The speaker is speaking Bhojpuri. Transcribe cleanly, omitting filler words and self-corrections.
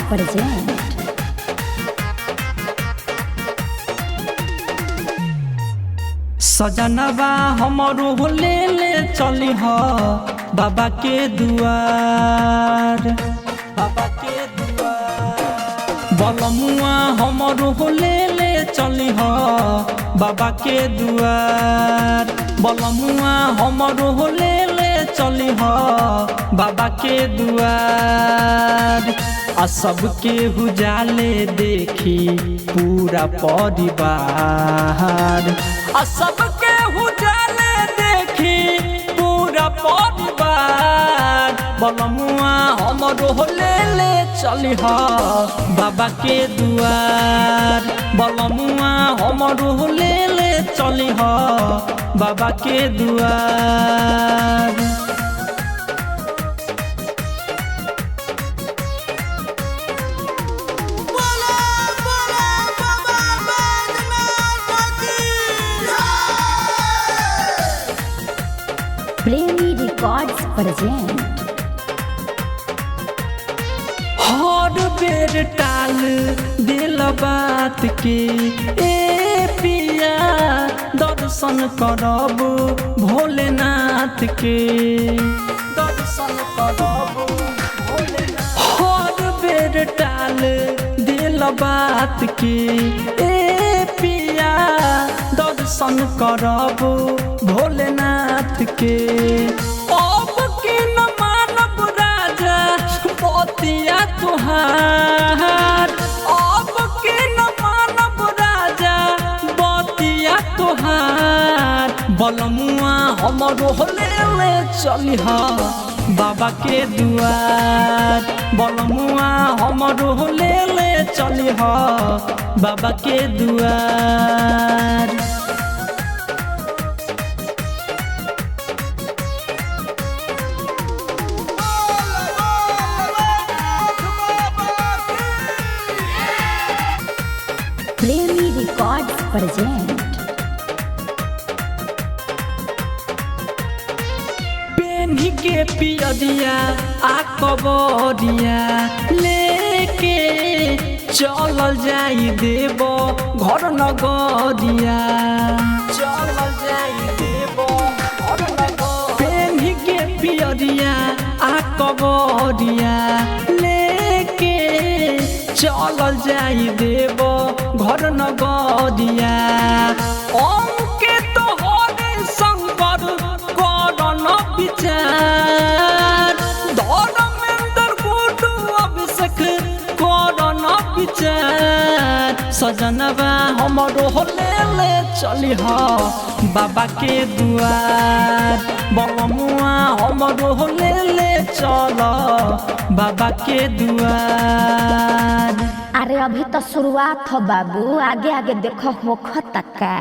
present सजनवा हमरो ले ले चली ह बाबा के दुआर, बाबा के दुआर। बलमुआ हमरो ले ले चली ह बाबा के दुआर, बलमुआ हमरो ले ले चली ह बाबा के दुआर। आ सबके हुजाले देखी पूरा परिवार, आ सबके हुजाले देखी पूरा परिवार। बलमुआ हमरो ले ले चली ह बाबा के दुआर, बलमुआ हमरो ले ले चली ह बाबा के दुआर। Premi Records present हर बेर टाल दिल बात के ए पिया दर्शन करब भोलेनाथ के, दर्शन करब भोलेनाथ। हर बेर टाल दिल बात के ए पिया दर्शन करब भोलेनाथ के। अब के न मानब राजा पतिया तुहार, अब के न मानब राजा बतिया तुहार। बलमुआ हमरो ले ले चली ह बाबा के दुआर, बलमुआ हमरो ले ले चली ह बाबा के दुआर। Premi Records present पेन्ही के पियरिया आ कबरिया लेके चलल जाई देव घर नगरिया, चलल जाई देव घर नगरिया। पेन्ही के पियरिया आ कबरिया लेके चलल जाई देव घर नगरिया। के तो हरे शंकर करन विचार, धर्मेंद्र गुडू अभिषेक करन विचार। सजनवा हमरो ले ले चली ह बाबा के दुआर, बलमुआ हमरो ले ले चल बाबा के दुआर। अरे अभी तो शुरुआत हो बाबू, आगे आगे देखो होखत का।